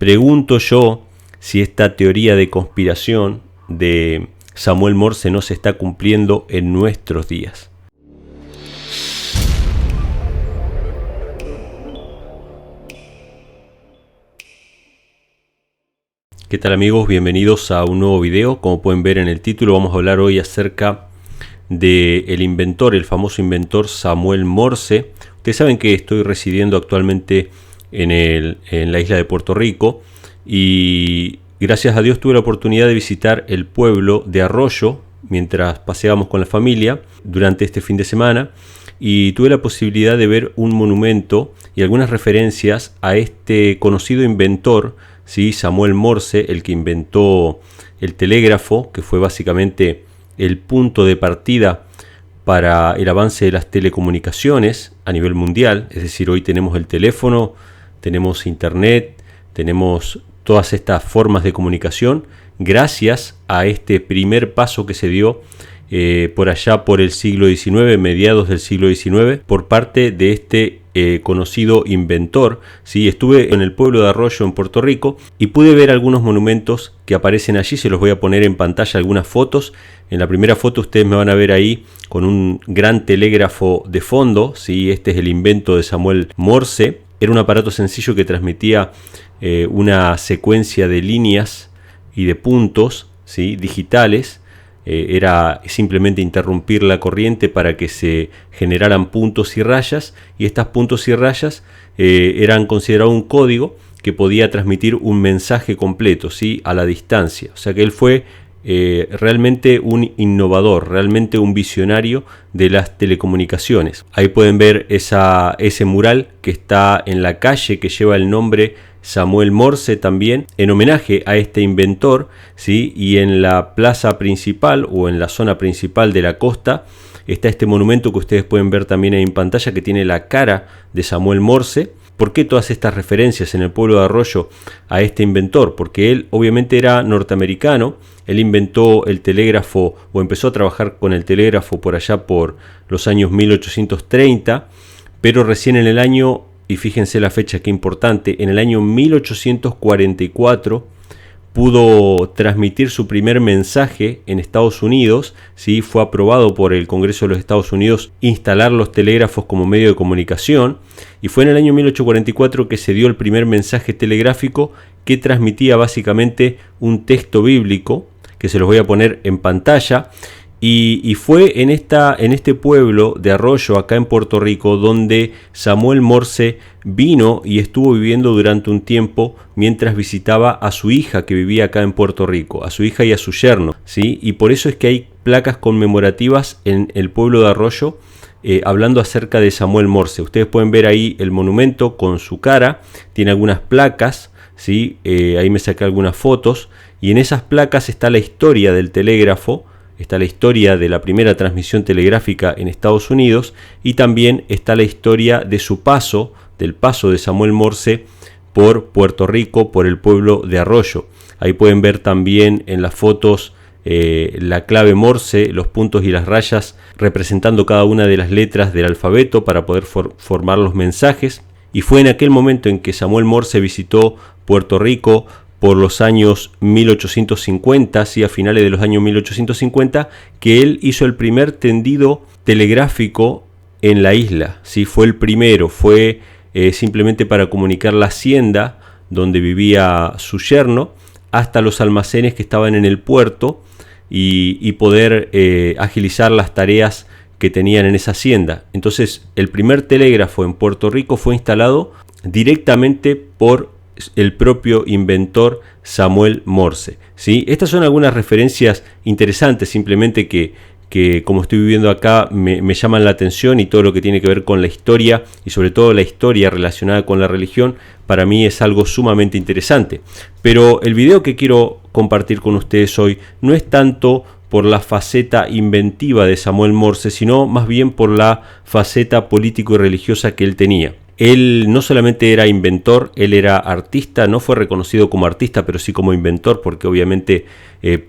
pregunto yo si esta teoría de conspiración de Samuel Morse no se está cumpliendo en nuestros días. ¿Qué tal amigos? Bienvenidos a un nuevo video. Como pueden ver en el título, vamos a hablar hoy acerca del inventor, el famoso inventor Samuel Morse. Ustedes saben que estoy residiendo actualmente en la isla de Puerto Rico y gracias a Dios tuve la oportunidad de visitar el pueblo de Arroyo mientras paseábamos con la familia durante este fin de semana, y tuve la posibilidad de ver un monumento y algunas referencias a este conocido inventor, ¿sí? Samuel Morse, el que inventó el telégrafo, que fue básicamente el punto de partida para el avance de las telecomunicaciones a nivel mundial. Es decir, hoy tenemos el teléfono, tenemos internet, tenemos todas estas formas de comunicación gracias a este primer paso que se dio por allá por el siglo XIX, mediados del siglo XIX, por parte de este conocido inventor. Sí, estuve en el pueblo de Arroyo en Puerto Rico y pude ver algunos monumentos que aparecen allí. Se los voy a poner en pantalla algunas fotos. En la primera foto ustedes me van a ver ahí con un gran telégrafo de fondo. Sí, este es el invento de Samuel Morse. Era un aparato sencillo que transmitía una secuencia de líneas y de puntos, ¿sí? Digitales. Era simplemente interrumpir la corriente para que se generaran puntos y rayas, y estos puntos y rayas eran considerados un código que podía transmitir un mensaje completo, ¿sí? A la distancia. O sea que él fue realmente un innovador, realmente un visionario de las telecomunicaciones. Ahí pueden ver ese mural que está en la calle que lleva el nombre Samuel Morse, también en homenaje a este inventor, ¿sí? Y en la plaza principal o en la zona principal de la costa está este monumento que ustedes pueden ver también en pantalla, que tiene la cara de Samuel Morse. ¿Por qué todas estas referencias en el pueblo de Arroyo a este inventor? Porque él obviamente era norteamericano. Él inventó el telégrafo, o empezó a trabajar con el telégrafo por allá por los años 1830, pero recién en el año, y fíjense la fecha que importante, en el año 1844 pudo transmitir su primer mensaje en Estados Unidos. ¿Sí? Fue aprobado por el Congreso de los Estados Unidos instalar los telégrafos como medio de comunicación, y fue en el año 1844 que se dio el primer mensaje telegráfico que transmitía básicamente un texto bíblico, que se los voy a poner en pantalla. Y fue en este pueblo de Arroyo, acá en Puerto Rico, donde Samuel Morse vino y estuvo viviendo durante un tiempo mientras visitaba a su hija que vivía acá en Puerto Rico, a su hija y a su yerno, ¿sí? Y por eso es que hay placas conmemorativas en el pueblo de Arroyo hablando acerca de Samuel Morse. Ustedes pueden ver ahí el monumento con su cara, tiene algunas placas, ¿sí? Ahí me saqué algunas fotos, y en esas placas está la historia del telégrafo. Está la historia de la primera transmisión telegráfica en Estados Unidos, y también está la historia de su paso, del paso de Samuel Morse por Puerto Rico, por el pueblo de Arroyo. Ahí pueden ver también en las fotos la clave Morse, los puntos y las rayas representando cada una de las letras del alfabeto para poder formar los mensajes. Y fue en aquel momento en que Samuel Morse visitó Puerto Rico por los años 1850, ¿sí? A finales de los años 1850, que él hizo el primer tendido telegráfico en la isla, ¿sí? Fue el primero, fue simplemente para comunicar la hacienda donde vivía su yerno hasta los almacenes que estaban en el puerto, y poder agilizar las tareas que tenían en esa hacienda. Entonces, el primer telégrafo en Puerto Rico fue instalado directamente por el propio inventor Samuel Morse, ¿sí? Estas son algunas referencias interesantes, simplemente que como estoy viviendo acá me llaman la atención, y todo lo que tiene que ver con la historia, y sobre todo la historia relacionada con la religión, para mí es algo sumamente interesante. Pero el video que quiero compartir con ustedes hoy no es tanto por la faceta inventiva de Samuel Morse, sino más bien por la faceta político y religiosa que él tenía. Él no solamente era inventor, él era artista. No fue reconocido como artista, pero sí como inventor, porque obviamente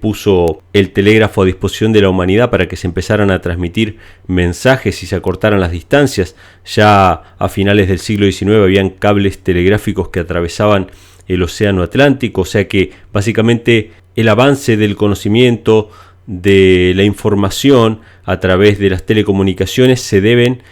puso el telégrafo a disposición de la humanidad para que se empezaran a transmitir mensajes y se acortaran las distancias. Ya a finales del siglo XIX habían cables telegráficos que atravesaban el océano Atlántico, o sea que básicamente el avance del conocimiento, de la información a través de las telecomunicaciones se deben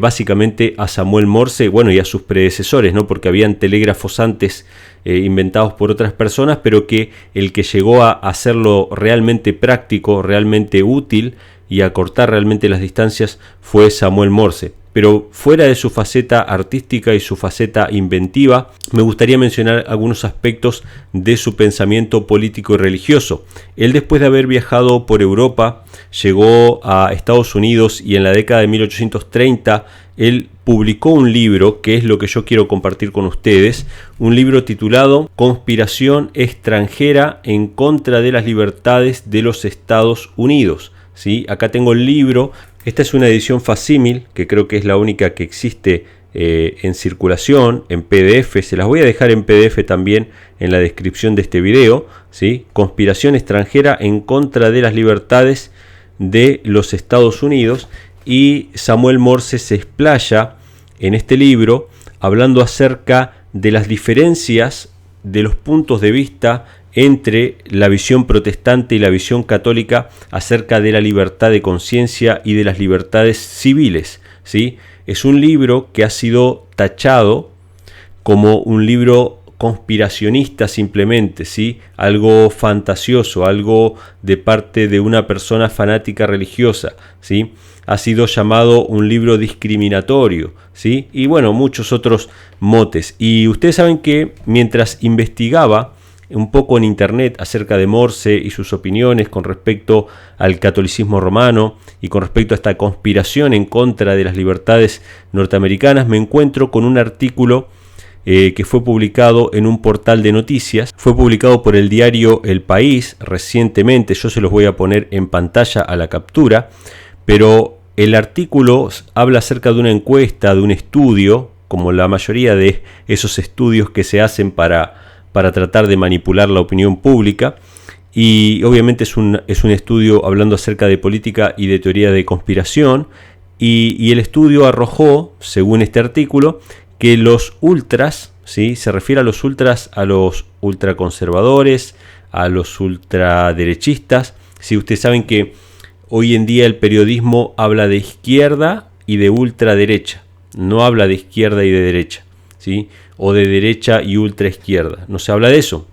básicamente a Samuel Morse, bueno, y a sus predecesores, ¿no? Porque habían telégrafos antes inventados por otras personas, pero que el que llegó a hacerlo realmente práctico, realmente útil y a cortar realmente las distancias fue Samuel Morse. Pero fuera de su faceta artística y su faceta inventiva, me gustaría mencionar algunos aspectos de su pensamiento político y religioso. Él, después de haber viajado por Europa, llegó a Estados Unidos y en la década de 1830 él publicó un libro, que es lo que yo quiero compartir con ustedes, un libro titulado Conspiración extranjera en contra de las libertades de los Estados Unidos. ¿Sí? Acá tengo el libro. Esta es una edición facsímil, que creo que es la única que existe en circulación, en PDF. Se las voy a dejar en PDF también en la descripción de este video. ¿Sí? Conspiración extranjera en contra de las libertades de los Estados Unidos. Y Samuel Morse se explaya en este libro hablando acerca de las diferencias de los puntos de vista entre la visión protestante y la visión católica acerca de la libertad de conciencia y de las libertades civiles, ¿sí? Es un libro que ha sido tachado como un libro conspiracionista simplemente, ¿sí? Algo fantasioso, algo de parte de una persona fanática religiosa, ¿sí? Ha sido llamado un libro discriminatorio, ¿sí? Y bueno, muchos otros motes. Y ustedes saben que mientras investigaba un poco en internet acerca de Morse y sus opiniones con respecto al catolicismo romano y con respecto a esta conspiración en contra de las libertades norteamericanas, me encuentro con un artículo que fue publicado en un portal de noticias. Fue publicado por el diario El País recientemente. Yo se los voy a poner en pantalla a la captura, pero el artículo habla acerca de una encuesta, de un estudio, como la mayoría de esos estudios que se hacen para tratar de manipular la opinión pública, y obviamente es un estudio hablando acerca de política y de teoría de conspiración, y el estudio arrojó, según este artículo, que los ultras, ¿sí? Se refiere a los ultraconservadores, a los ultraderechistas. ¿Sí? Ustedes saben que hoy en día el periodismo habla de izquierda y de ultraderecha, no habla de izquierda y de derecha, ¿sí? O de derecha y ultraizquierda. No se habla de eso.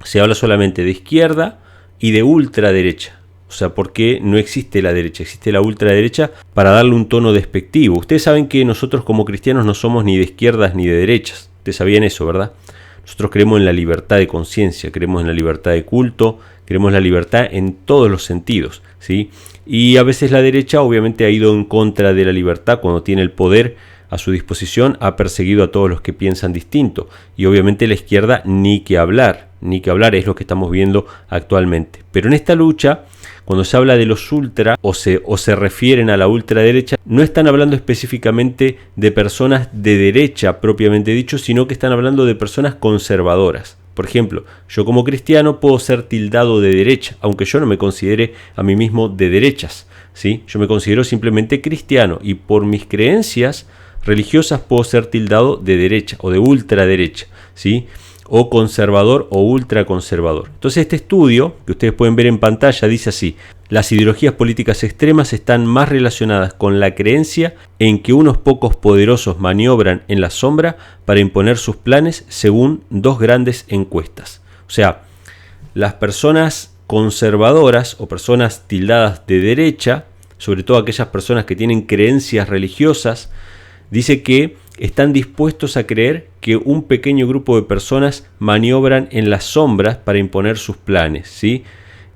Se habla solamente de izquierda y de ultraderecha. O sea, porque no existe la derecha, existe la ultraderecha para darle un tono despectivo. Ustedes saben que nosotros como cristianos no somos ni de izquierdas ni de derechas. Ustedes sabían eso, ¿verdad? Nosotros creemos en la libertad de conciencia, creemos en la libertad de culto, creemos en la libertad en todos los sentidos, ¿sí? Y a veces la derecha obviamente ha ido en contra de la libertad cuando tiene el poder a su disposición, ha perseguido a todos los que piensan distinto, y obviamente la izquierda ni que hablar es lo que estamos viendo actualmente. Pero en esta lucha, cuando se habla de los ultra o se refieren a la ultraderecha, no están hablando específicamente de personas de derecha propiamente dicho, sino que están hablando de personas conservadoras. Por ejemplo, yo como cristiano puedo ser tildado de derecha, aunque yo no me considere a mí mismo de derechas, ¿sí? Yo me considero simplemente cristiano y por mis creencias religiosas puedo ser tildado de derecha o de ultraderecha, ¿sí? O conservador o ultraconservador. Entonces este estudio, que ustedes pueden ver en pantalla, dice así: las ideologías políticas extremas están más relacionadas con la creencia en que unos pocos poderosos maniobran en la sombra para imponer sus planes, según dos grandes encuestas. O sea, las personas conservadoras o personas tildadas de derecha, sobre todo aquellas personas que tienen creencias religiosas, dice que están dispuestos a creer que un pequeño grupo de personas maniobran en las sombras para imponer sus planes, ¿sí?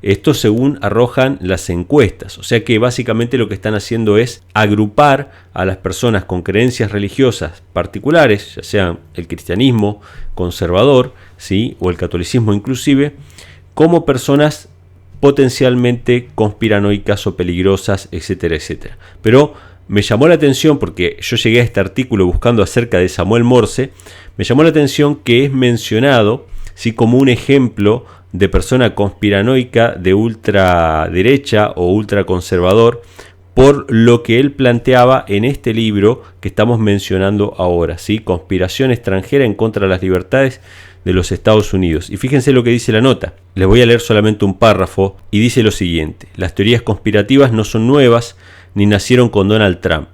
Esto según arrojan las encuestas. O sea que básicamente lo que están haciendo es agrupar a las personas con creencias religiosas particulares, ya sean el cristianismo conservador, ¿sí? O el catolicismo inclusive, como personas potencialmente conspiranoicas o peligrosas, etcétera, etcétera. Pero me llamó la atención, porque yo llegué a este artículo buscando acerca de Samuel Morse, me llamó la atención que es mencionado, ¿sí? Como un ejemplo de persona conspiranoica de ultraderecha o ultraconservador, por lo que él planteaba en este libro que estamos mencionando ahora, ¿sí? Conspiración extranjera en contra de las libertades de los Estados Unidos. Y fíjense lo que dice la nota. Les voy a leer solamente un párrafo y dice lo siguiente: las teorías conspirativas no son nuevas ni nacieron con Donald Trump.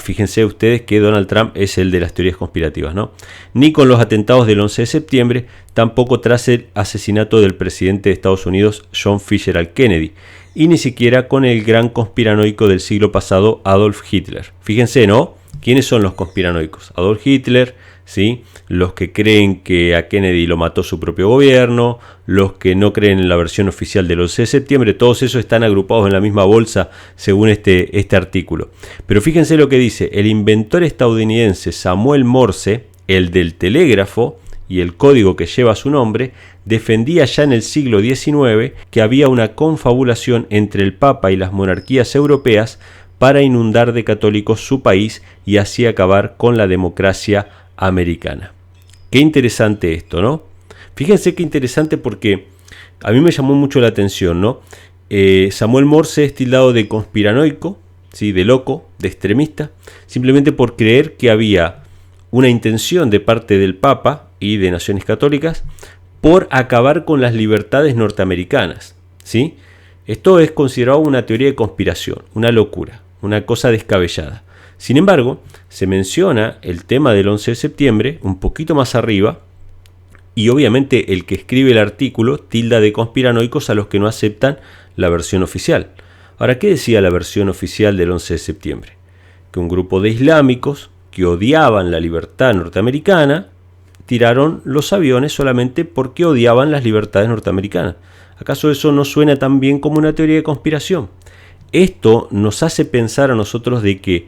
Fíjense ustedes que Donald Trump es el de las teorías conspirativas, ¿no? Ni con los atentados del 11 de septiembre, tampoco tras el asesinato del presidente de Estados Unidos, John Fitzgerald Kennedy, y ni siquiera con el gran conspiranoico del siglo pasado, Adolf Hitler. Fíjense, ¿no? ¿Quiénes son los conspiranoicos? Adolf Hitler, ¿sí? Los que creen que a Kennedy lo mató su propio gobierno, los que no creen en la versión oficial del 11 de septiembre, todos esos están agrupados en la misma bolsa según este artículo. Pero fíjense lo que dice: el inventor estadounidense Samuel Morse, el del telégrafo y el código que lleva su nombre, defendía ya en el siglo XIX que había una confabulación entre el Papa y las monarquías europeas para inundar de católicos su país y así acabar con la democracia americana. Qué interesante esto, ¿no? Fíjense qué interesante, porque a mí me llamó mucho la atención, ¿no? Samuel Morse es tildado de conspiranoico, ¿sí? De loco, de extremista, simplemente por creer que había una intención de parte del Papa y de naciones católicas por acabar con las libertades norteamericanas, ¿sí? Esto es considerado una teoría de conspiración, una locura, una cosa descabellada. Sin embargo, se menciona el tema del 11 de septiembre un poquito más arriba, y obviamente el que escribe el artículo tilda de conspiranoicos a los que no aceptan la versión oficial. Ahora, ¿qué decía la versión oficial del 11 de septiembre? Que un grupo de islámicos que odiaban la libertad norteamericana tiraron los aviones solamente porque odiaban las libertades norteamericanas. ¿Acaso eso no suena tan bien como una teoría de conspiración? Esto nos hace pensar a nosotros de que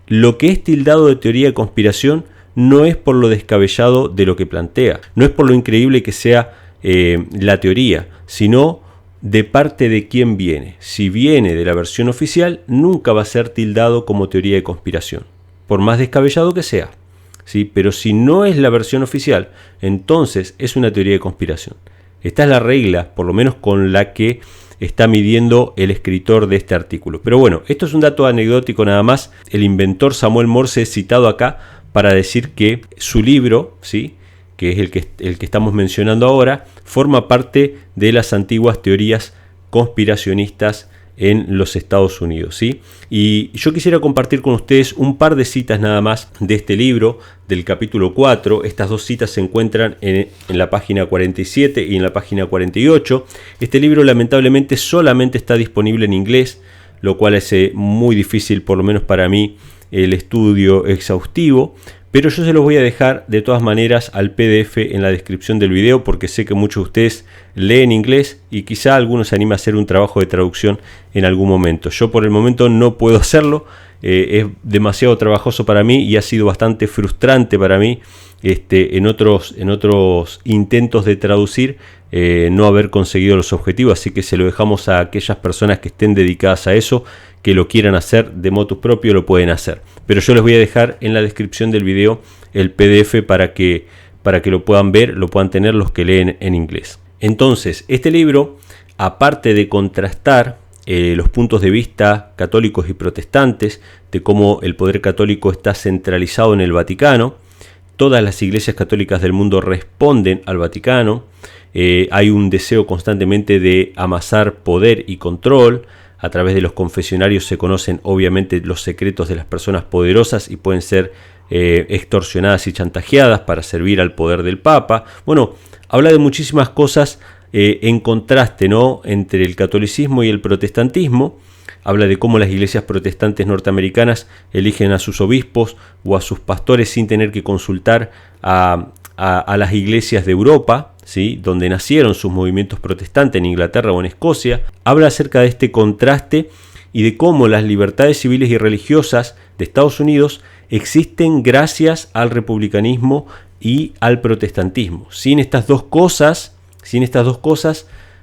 lo que es tildado de teoría de conspiración no es por lo descabellado de lo que plantea, no es por lo increíble que sea la teoría, sino de parte de quién viene. Si viene de la versión oficial, nunca va a ser tildado como teoría de conspiración, por más descabellado que sea, ¿sí? Pero si no es la versión oficial, entonces es una teoría de conspiración. Esta es la regla, por lo menos con la que está midiendo el escritor de este artículo. Pero bueno, esto es un dato anecdótico nada más. El inventor Samuel Morse es citado acá para decir que su libro, ¿sí?, que es el que estamos mencionando ahora, forma parte de las antiguas teorías conspiracionistas en los Estados Unidos, ¿sí? Y yo quisiera compartir con ustedes un par de citas nada más de este libro, del capítulo 4. Estas dos citas se encuentran en la página 47 y en la página 48. Este libro lamentablemente solamente está disponible en inglés, lo cual es muy difícil, por lo menos para mí, el estudio exhaustivo. Pero yo se los voy a dejar de todas maneras al PDF en la descripción del video, porque sé que muchos de ustedes leen inglés y quizá algunos se anime a hacer un trabajo de traducción en algún momento. Yo por el momento no puedo hacerlo, es demasiado trabajoso para mí y ha sido bastante frustrante para mí en otros intentos de traducir no haber conseguido los objetivos, así que se lo dejamos a aquellas personas que estén dedicadas a eso, que lo quieran hacer de motu propio, lo pueden hacer. Pero yo les voy a dejar en la descripción del video el PDF para que lo puedan ver, lo puedan tener los que leen en inglés. Entonces, este libro, aparte de contrastar los puntos de vista católicos y protestantes, de cómo el poder católico está centralizado en el Vaticano, todas las iglesias católicas del mundo responden al Vaticano, hay un deseo constantemente de amasar poder y control. A través de los confesionarios se conocen obviamente los secretos de las personas poderosas y pueden ser extorsionadas y chantajeadas para servir al poder del Papa. Bueno, habla de muchísimas cosas en contraste, ¿no?, entre el catolicismo y el protestantismo. Habla de cómo las iglesias protestantes norteamericanas eligen a sus obispos o a sus pastores sin tener que consultar a las iglesias de Europa, ¿sí?, donde nacieron sus movimientos protestantes en Inglaterra o en Escocia. Habla acerca de este contraste y de cómo las libertades civiles y religiosas de Estados Unidos existen gracias al republicanismo y al protestantismo. Sin estas dos cosas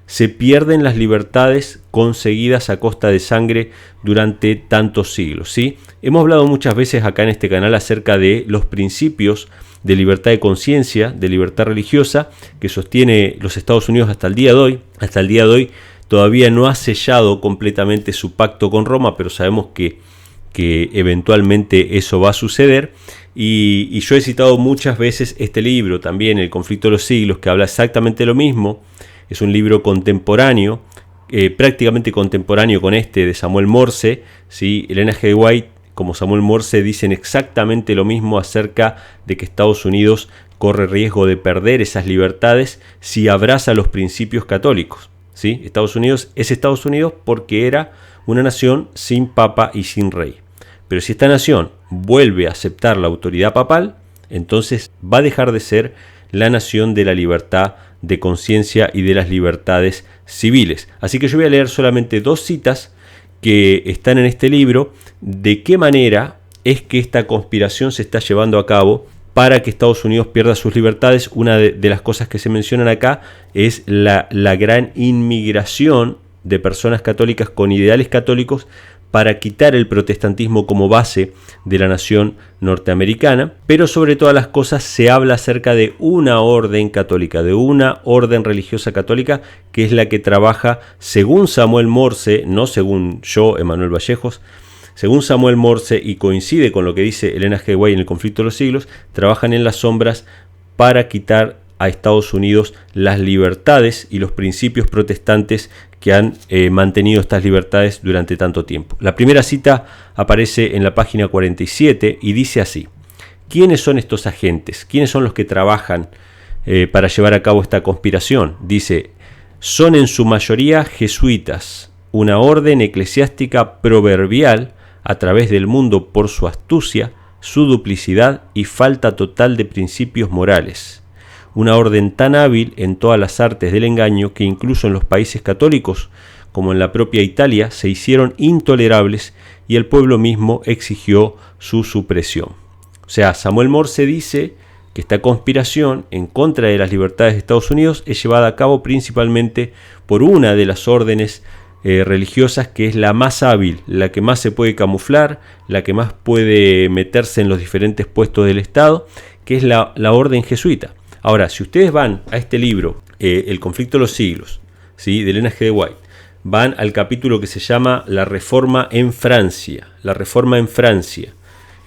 se pierden las libertades conseguidas a costa de sangre durante tantos siglos, ¿sí? Hemos hablado muchas veces acá en este canal acerca de los principios de libertad de conciencia, de libertad religiosa, que sostiene los Estados Unidos hasta el día de hoy. Hasta el día de hoy todavía no ha sellado completamente su pacto con Roma, pero sabemos que eventualmente eso va a suceder. Y yo he citado muchas veces este libro, también El conflicto de los siglos, que habla exactamente lo mismo. Es un libro contemporáneo, prácticamente contemporáneo con este de Samuel Morse, ¿sí? Elena G. White como Samuel Morse dicen exactamente lo mismo acerca de que Estados Unidos corre riesgo de perder esas libertades si abraza los principios católicos, ¿sí? Estados Unidos es Estados Unidos porque era una nación sin papa y sin rey. Pero si esta nación vuelve a aceptar la autoridad papal, entonces va a dejar de ser la nación de la libertad de conciencia y de las libertades civiles. Así que yo voy a leer solamente 2 citas que están en este libro, de qué manera es que esta conspiración se está llevando a cabo para que Estados Unidos pierda sus libertades. Una de las cosas que se mencionan acá es la gran inmigración de personas católicas con ideales católicos para quitar el protestantismo como base de la nación norteamericana, pero sobre todas las cosas se habla acerca de una orden católica, de una orden religiosa católica, que es la que trabaja según Samuel Morse, no según yo, Emanuel Vallejos, según Samuel Morse, y coincide con lo que dice Elena G. White en El conflicto de los siglos, trabajan en las sombras para quitar a Estados Unidos las libertades y los principios protestantes que han mantenido estas libertades durante tanto tiempo. La primera cita aparece en la página 47 y dice así: ¿quiénes son estos agentes? ¿Quiénes son los que trabajan para llevar a cabo esta conspiración? Dice: son en su mayoría jesuitas, una orden eclesiástica proverbial a través del mundo por su astucia, su duplicidad y falta total de principios morales. Una orden tan hábil en todas las artes del engaño que incluso en los países católicos, como en la propia Italia, se hicieron intolerables y el pueblo mismo exigió su supresión. O sea, Samuel Morse dice que esta conspiración en contra de las libertades de Estados Unidos es llevada a cabo principalmente por una de las órdenes religiosas que es la más hábil, la que más se puede camuflar, la que más puede meterse en los diferentes puestos del Estado, que es la orden jesuita. Ahora, si ustedes van a este libro, El conflicto de los siglos, ¿sí?, de Elena G. White, van al capítulo que se llama La Reforma en Francia. La Reforma en Francia.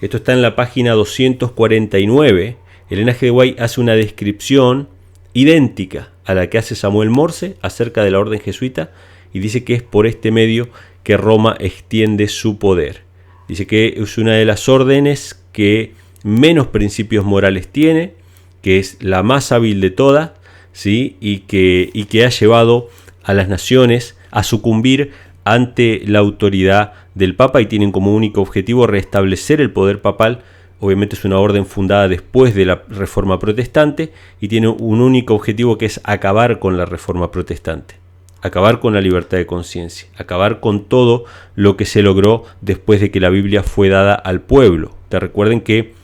Esto está en la página 249. Elena G. White hace una descripción idéntica a la que hace Samuel Morse acerca de la orden jesuita y dice que es por este medio que Roma extiende su poder. Dice que es una de las órdenes que menos principios morales tiene, que es la más hábil de todas, ¿sí?, y que ha llevado a las naciones a sucumbir ante la autoridad del Papa y tienen como único objetivo restablecer el poder papal. Obviamente es una orden fundada después de la Reforma Protestante y tiene un único objetivo, que es acabar con la Reforma Protestante, acabar con la libertad de conciencia, acabar con todo lo que se logró después de que la Biblia fue dada al pueblo. Te recuerden que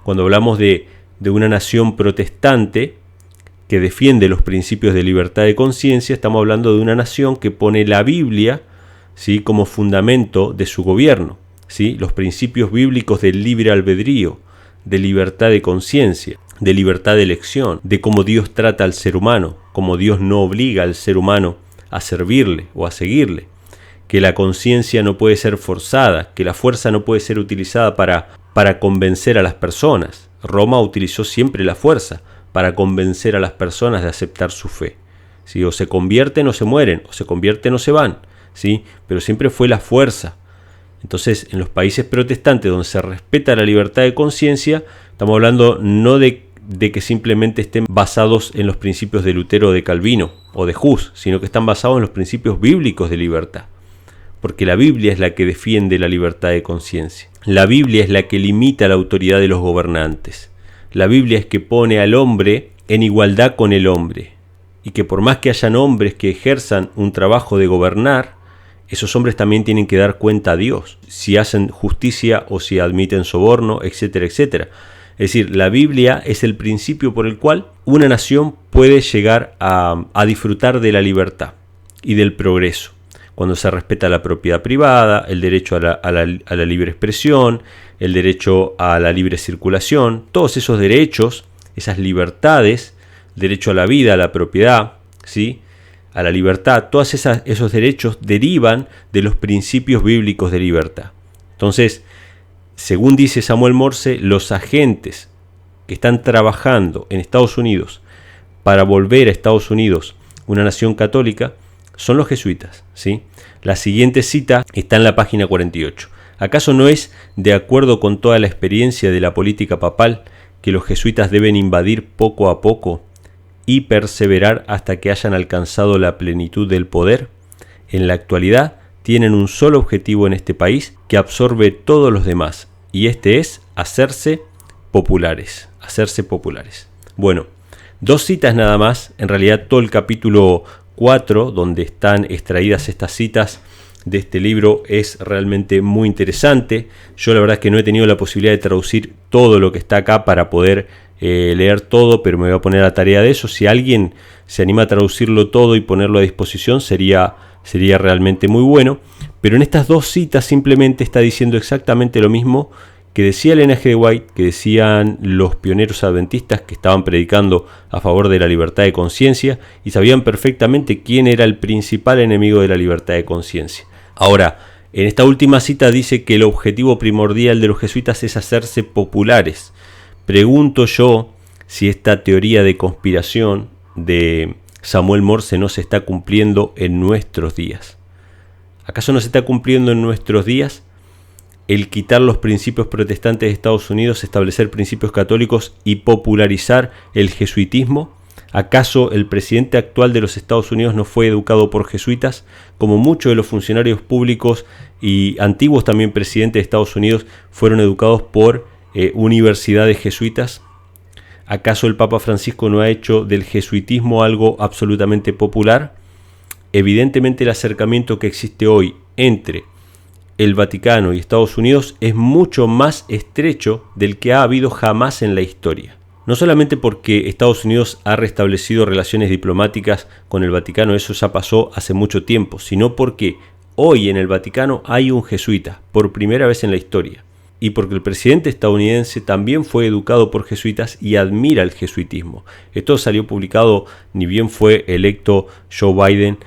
cuando hablamos de una nación protestante que defiende los principios de libertad de conciencia, estamos hablando de una nación que pone la Biblia, ¿sí?, como fundamento de su gobierno, ¿sí?, los principios bíblicos del libre albedrío, de libertad de conciencia, de libertad de elección, de cómo Dios trata al ser humano, cómo Dios no obliga al ser humano a servirle o a seguirle, que la conciencia no puede ser forzada, que la fuerza no puede ser utilizada para convencer a las personas. Roma utilizó siempre la fuerza para convencer a las personas de aceptar su fe, ¿sí? O se convierten o se mueren, o se convierten o se van, ¿sí?, pero siempre fue la fuerza. Entonces, en los países protestantes donde se respeta la libertad de conciencia, estamos hablando no de que simplemente estén basados en los principios de Lutero o de Calvino o de Hus, sino que están basados en los principios bíblicos de libertad. Porque la Biblia es la que defiende la libertad de conciencia. La Biblia es la que limita la autoridad de los gobernantes. La Biblia es que pone al hombre en igualdad con el hombre. Y que por más que hayan hombres que ejerzan un trabajo de gobernar, esos hombres también tienen que dar cuenta a Dios, si hacen justicia o si admiten soborno, etcétera, etcétera. Es decir, la Biblia es el principio por el cual una nación puede llegar a disfrutar de la libertad y del progreso. Cuando se respeta la propiedad privada, el derecho a la libre expresión, el derecho a la libre circulación, todos esos derechos, esas libertades, derecho a la vida, a la propiedad, ¿sí?, a la libertad, todos esos derechos derivan de los principios bíblicos de libertad. Entonces, según dice Samuel Morse, los agentes que están trabajando en Estados Unidos para volver a Estados Unidos una nación católica son los jesuitas, ¿sí? La siguiente cita está en la página 48. ¿Acaso no es, de acuerdo con toda la experiencia de la política papal, que los jesuitas deben invadir poco a poco y perseverar hasta que hayan alcanzado la plenitud del poder? En la actualidad tienen un solo objetivo en este país que absorbe todos los demás, y este es hacerse populares. Bueno, dos citas nada más, en realidad todo el capítulo 4, donde están extraídas estas citas de este libro, es realmente muy interesante. Yo la verdad es que no he tenido la posibilidad de traducir todo lo que está acá para poder leer todo, pero me voy a poner a tarea de eso. Si alguien se anima a traducirlo todo y ponerlo a disposición, sería realmente muy bueno. Pero en estas dos citas simplemente está diciendo exactamente lo mismo que decía Ellen G. White, que decían los pioneros adventistas que estaban predicando a favor de la libertad de conciencia y sabían perfectamente quién era el principal enemigo de la libertad de conciencia. Ahora, en esta última cita dice que el objetivo primordial de los jesuitas es hacerse populares. Pregunto yo si esta teoría de conspiración de Samuel Morse no se está cumpliendo en nuestros días. ¿Acaso no se está cumpliendo en nuestros días el quitar los principios protestantes de Estados Unidos, establecer principios católicos y popularizar el jesuitismo? ¿Acaso el presidente actual de los Estados Unidos no fue educado por jesuitas, como muchos de los funcionarios públicos y antiguos también presidentes de Estados Unidos fueron educados por universidades jesuitas? ¿Acaso el Papa Francisco no ha hecho del jesuitismo algo absolutamente popular? Evidentemente el acercamiento que existe hoy entre el Vaticano y Estados Unidos es mucho más estrecho del que ha habido jamás en la historia. No solamente porque Estados Unidos ha restablecido relaciones diplomáticas con el Vaticano, eso ya pasó hace mucho tiempo, sino porque hoy en el Vaticano hay un jesuita, por primera vez en la historia, y porque el presidente estadounidense también fue educado por jesuitas y admira el jesuitismo. Esto salió publicado, ni bien fue electo Joe Biden,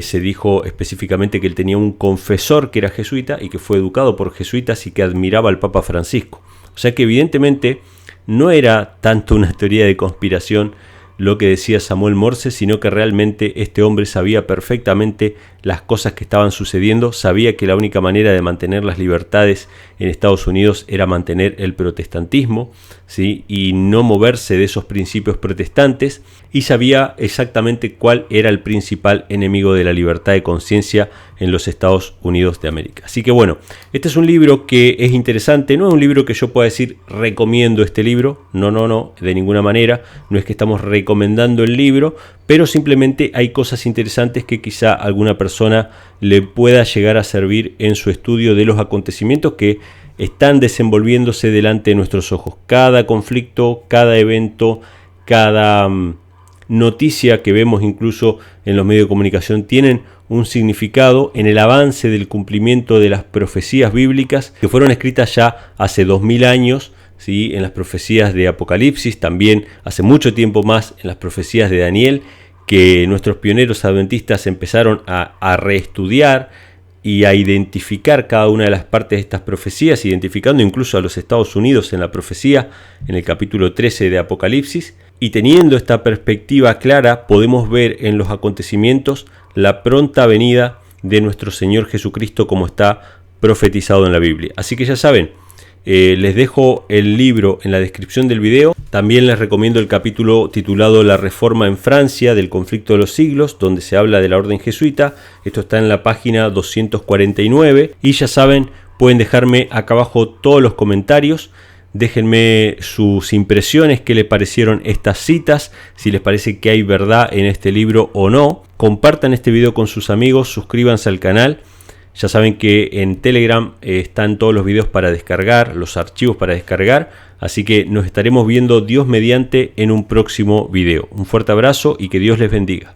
se dijo específicamente que él tenía un confesor que era jesuita y que fue educado por jesuitas y que admiraba al Papa Francisco. O sea que evidentemente no era tanto una teoría de conspiración lo que decía Samuel Morse, sino que realmente este hombre sabía perfectamente las cosas que estaban sucediendo, sabía que la única manera de mantener las libertades en Estados Unidos era mantener el protestantismo, ¿sí? Y no moverse de esos principios protestantes, y sabía exactamente cuál era el principal enemigo de la libertad de conciencia en los Estados Unidos de América. Así que bueno, este es un libro que es interesante, no es un libro que yo pueda decir recomiendo este libro, no, de ninguna manera, no es que estamos recomendando el libro, pero simplemente hay cosas interesantes que quizá alguna persona le pueda llegar a servir en su estudio de los acontecimientos que están desenvolviéndose delante de nuestros ojos. Cada conflicto, cada evento, cada noticia que vemos incluso en los medios de comunicación tienen un significado en el avance del cumplimiento de las profecías bíblicas que fueron escritas ya hace 2000 años, ¿sí? En las profecías de Apocalipsis, también hace mucho tiempo más en las profecías de Daniel, que nuestros pioneros adventistas empezaron a reestudiar y a identificar cada una de las partes de estas profecías, identificando incluso a los Estados Unidos en la profecía, en el capítulo 13 de Apocalipsis. Y teniendo esta perspectiva clara, podemos ver en los acontecimientos la pronta venida de nuestro Señor Jesucristo como está profetizado en la Biblia. Así que ya saben, les dejo el libro en la descripción del video. También les recomiendo el capítulo titulado La Reforma en Francia del conflicto de los siglos, donde se habla de la orden jesuita. Esto está en la página 249. Y ya saben, pueden dejarme acá abajo todos los comentarios. Déjenme sus impresiones, qué les parecieron estas citas, si les parece que hay verdad en este libro o no. Compartan este video con sus amigos, suscríbanse al canal. Ya saben que en Telegram están todos los videos para descargar, los archivos para descargar. Así que nos estaremos viendo, Dios mediante, en un próximo video. Un fuerte abrazo y que Dios les bendiga.